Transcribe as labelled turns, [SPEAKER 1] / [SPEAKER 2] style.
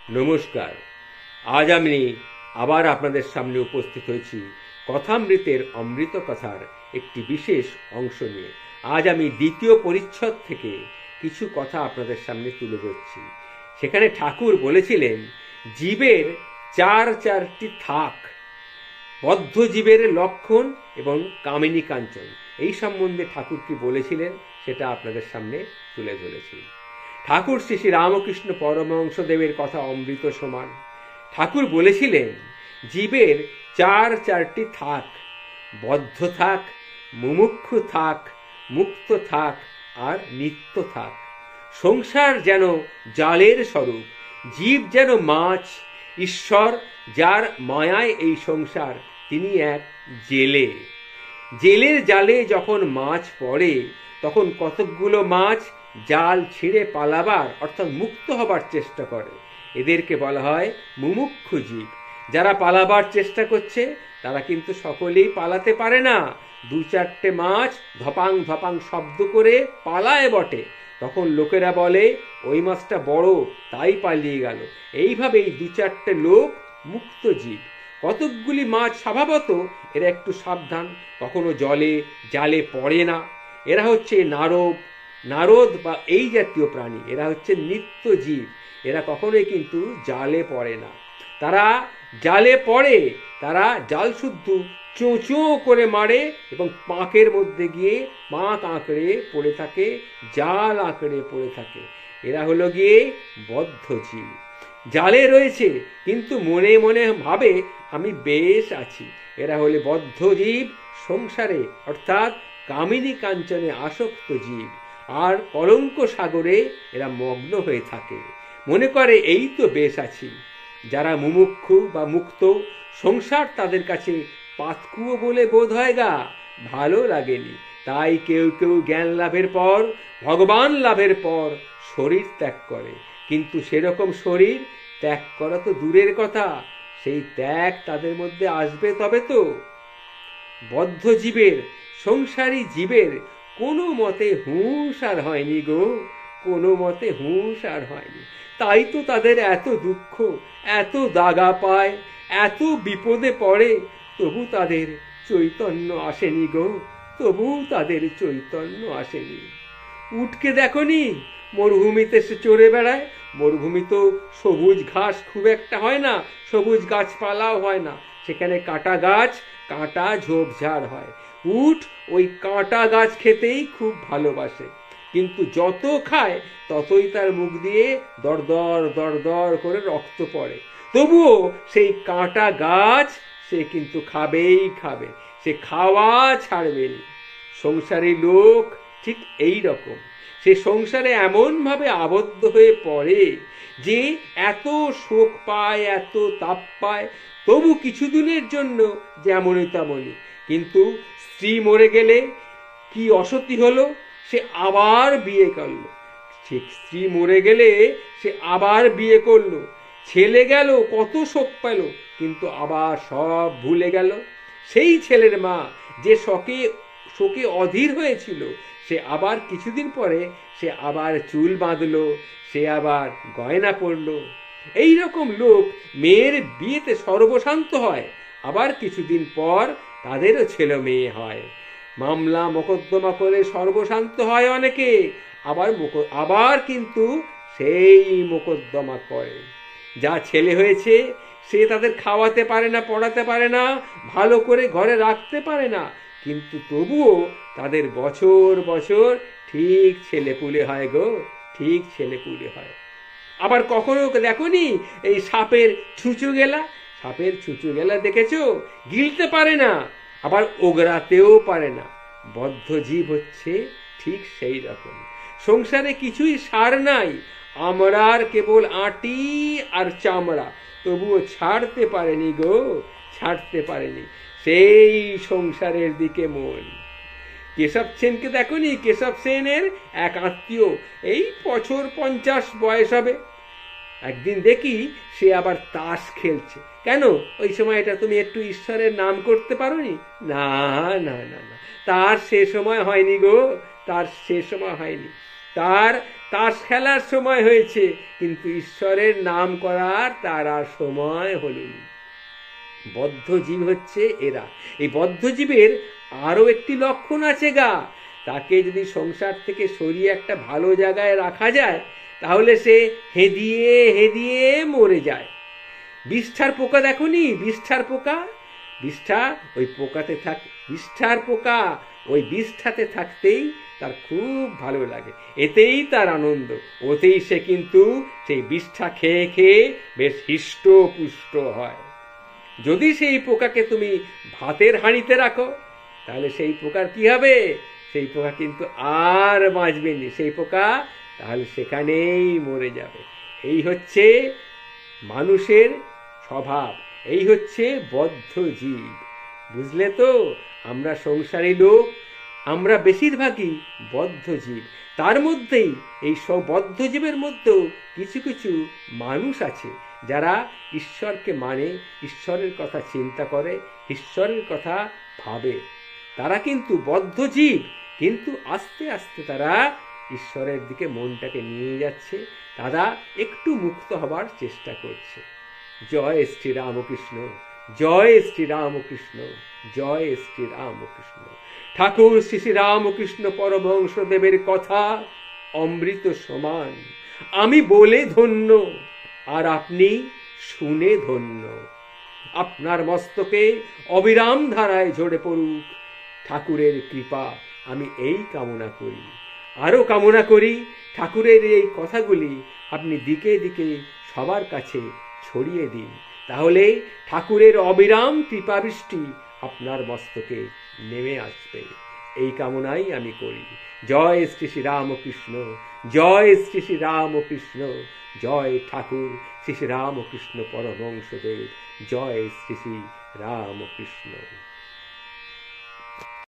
[SPEAKER 1] নমস্কার। আজ আমি আবার আপনাদের সামনে উপস্থিত হয়েছি কথামৃতের অমৃত কথার একটি বিশেষ অংশ নিয়ে। আজ আমি দ্বিতীয় পরিচ্ছদ থেকে কিছু কথা আপনাদের সামনে তুলে ধরছি। সেখানে ঠাকুর বলেছিলেন জীবের চারটি থাক, বদ্ধ জীবের লক্ষণ এবং কামিনী কাঞ্চন। এই সম্বন্ধে ঠাকুর কি বলেছিলেন সেটা আপনাদের সামনে তুলে ধরেছি। ঠাকুর শ্রী শ্রী রামকৃষ্ণ পরমহংসদেবের কথা অমৃত সমান। ঠাকুর বলেছিলেন জীবের চারটি থাক, বদ্ধ থাক, মুমুক্ষু থাক, মুক্ত থাক আর নিত্য থাক। সংসার যেন জালের স্বরূপ, জীব যেন মাছ, ঈশ্বর যার মায়ায় এই সংসার তিনি এক জেলে। জেলের জালে যখন মাছ পড়ে তখন কতকগুলো মাছ জাল ছিঁড়ে পালাবার অর্থাৎ মুক্ত হবার চেষ্টা করে। এদেরকে বলা হয় মুমুক্ষু জীব। যারা পালাবার চেষ্টা করছে তারা কিন্তু সকলেই পালাতে পারে না। দু চারটে মাছ ধপাং ধপাং শব্দ করে পালায় বটে, তখন লোকেরা বলে ওই মাছটা বড় তাই পালিয়ে গেল। এইভাবেই দু চারটে লোক মুক্ত জীব। কতকগুলি মাছ স্বভাবত এরা একটু সাবধান, কখনো জালে পড়ে না। এরা হচ্ছে নারদ বা এই জাতীয় প্রাণী। এরা হচ্ছে নিত্য জীব, এরা কখনোই কিন্তু জালে পড়ে না। তারা জালে পড়ে, তারা জাল শুদ্ধ চোঁ চোঁ করে মারে এবং পাঁকের মধ্যে গিয়ে পাঁক আঁকড়ে পড়ে থাকে, জাল আঁকড়ে পড়ে থাকে। এরা হলো গিয়ে বদ্ধ জীব। জালে রয়েছে কিন্তু মনে মনে ভাবে আমি বেশ আছি। এরা হলে বদ্ধ জীব, সংসারে অর্থাৎ কামিনী কাঞ্চনে আসক্ত জীব। আর কলঙ্ক সাগরে এরা মগ্ন হয়ে থাকে, মনে করে এই তো বেশ আছি। যারা মুমুক্ষু বা মুক্ত, সংসার তাদের কাছে পাতকুয়ো বলে বোধ হয় গা, ভালো লাগেনি। তাই কেউ কেউ জ্ঞান লাভের পর, ভগবান লাভের পর শরীর ত্যাগ করে। কিন্তু সেরকম শরীর ত্যাগ করা তো দূরের কথা, সেই ত্যাগ তাদের মধ্যে আসবে তবে তো। বদ্ধ জীবের, সংসারী জীবের কোনো মতে হুঁশ আর হয়নি গো, কোনো মতে হুঁশ আর হয়নি। তাই তো তাদের এত দুঃখ, এত দাগা পায়, এত বিপদে পড়ে, তবু তাদের চৈতন্য আসেনি গো, তবু তাদের চৈতন্য আসেনি। উটকে দেখনি মরুভূমিতে সে চড়ে বেড়ায়? মরুভূমি তো সবুজ ঘাস খুব একটা হয় না, সবুজ গাছপালাও হয় না, সেখানে কাঁটা গাছ, কাঁটা ঝোপঝাড় হয়। উট ওই কাঁটা গাছ খেতেই খুব ভালোবাসে, কিন্তু যত খায় ততই তার মুখ দিয়ে দরদর দরদর করে রক্ত পড়ে। তবুও সেই কাঁটা গাছ সে কিন্তু খাবেই খাবে, সে খাওয়া ছাড়বেনি। সংসারী লোক ঠিক এই রকম। সে সংসারে এমন ভাবে আবদ্ধ হয়ে পড়ে যে এত শোক পায়, এত তাপ পায়, তবু কিছুদিনের জন্য যেমনই তেমনই। কিন্তু স্ত্রী মরে গেলে কি অসতী হলো, সে আবার বিয়ে করলো। ঠিক স্ত্রী মরে গেলে সে আবার বিয়ে করলো। ছেলে গেল, কত শোক পেল, কিন্তু আবার সব ভুলে গেল। সেই ছেলের মা যে শোকে অধীর হয়েছিল, সে আবার কিছুদিন পরে সে আবার চুল বাঁধলো, সে আবার গয়না পরলো। এই রকম লোক মেয়ের বিয়েতে সর্বশান্ত হয়, আবার কিছুদিন পর তাদেরও ছেলে মেয়ে হয়। মামলা মোকদ্দমা করে সর্বশান্ত হয় অনেকে, আবার কিন্তু সেই মোকদ্দমা করে। যা ছেলে হয়েছে সে তাদের খাওয়াতে পারে না, পড়াতে পারে না, ভালো করে ঘরে রাখতে পারে না, কিন্তু তবুও তাদের বছর বছর ঠিক ছেলেপুলে হয় গো, ঠিক ছেলেপুলে হয়। আবার কখনো দেখনি এই সাপের ছুঁচু গেলা দেখেছো? গিলতে পারে না, আবার ওগরাতেও পারে না। বদ্ধ জীব হচ্ছে ঠিক সেই রকম। সংসারে কিছুই সার নাই, আমরার কেবল আঁটি আর চামড়া, তবুও ছাড়তে পারেনি গো, ছাড়তে পারেনি সেই সংসারের দিকে মন। কেশব সেনকে দেখনি? কেশব সেনের এক আত্মীয়, এই বছর 50 বয়স হবে। একদিন দেখি সে আবার তাস খেলছে। কেন ওই সময়টা তুমি একটু ঈশ্বরের নাম করতে পারোনি? না না না না, তার সে সময় হয়নি গো, তার সে সময় হয়নি। তার তাস খেলার সময় হয়েছে, কিন্তু ঈশ্বরের নাম করার তার আর সময় হলনি। বদ্ধজীব হচ্ছে এরা। এই বদ্ধজীবের আরো একটি লক্ষণ আছে গা, তাকে যদি সংসার থেকে সরিয়ে একটা ভালো জায়গায় রাখা যায়, তাহলে সে হেদিয়ে হেদিয়ে মরে যায়। বিষ্ঠার পোকা দেখনি? বিষ্ঠার পোকা, বিষ্ঠা ওই পোকাতে থাক, বিষ্ঠার পোকা ওই বিষ্ঠাতে থাকতেই তার খুব ভালো লাগে, এতেই তার আনন্দ, ওতেই সে কিন্তু সেই বিষ্ঠা খেয়ে খেয়ে বেশ হিষ্ট পুষ্ট হয়। যদি সেই পোকাকে তুমি ভাতের হাঁড়িতে রাখো, তাহলে সেই পোকার কি হবে? সেই পোকা কিন্তু আর বাঁচবেনি, সেই পোকা তাহলে সেখানেই মরে যাবে। এই হচ্ছে মানুষের স্বভাব, এই হচ্ছে বদ্ধ জীব। বুঝলে তো? আমরা সংসারী লোক, আমরা বেশিরভাগই বদ্ধ জীব। তার মধ্যেই এই সব বদ্ধ জীবের মধ্যেও কিছু কিছু মানুষ আছে যারা ঈশ্বরকে মানে, ঈশ্বরের কথা চিন্তা করে, ঈশ্বরের কথা ভাবে। তারা কিন্তু বদ্ধ জীব, কিন্তু আস্তে আস্তে তারা ঈশ্বরের দিকে মনটাকে নিয়ে যাচ্ছে, তারা একটু মুক্ত হবার চেষ্টা করছে। জয় শ্রী রামকৃষ্ণ, জয় শ্রী রামকৃষ্ণ, জয় শ্রী রামকৃষ্ণ। ঠাকুর শ্রী শ্রী রামকৃষ্ণ পরমহংসদেবের কথা অমৃত সমান। আমি বলে ধন্য, আর আপনি শুনে ধন্য। আপনার মস্তকে অবিরাম ধারায় ঝরে পড়ুক ঠাকুরের কৃপা, আমি এই কামনা করি। আরো কামনা করি ঠাকুরের এই কথাগুলি আপনি দিকে দিকে সবার কাছে ছড়িয়ে দিন, তাহলে ঠাকুরের অবিরাম কৃপাবৃষ্টি আপনার মস্তকে নেমে আসবে। এই কামনাই আমি করি। জয় শ্রী শ্রী রামকৃষ্ণ, জয় শ্রী শ্রী রামকৃষ্ণ, জয় ঠাকুর শ্রী শ্রী রামকৃষ্ণ পরমহংসদেব, জয় শ্রী শ্রী রামকৃষ্ণ।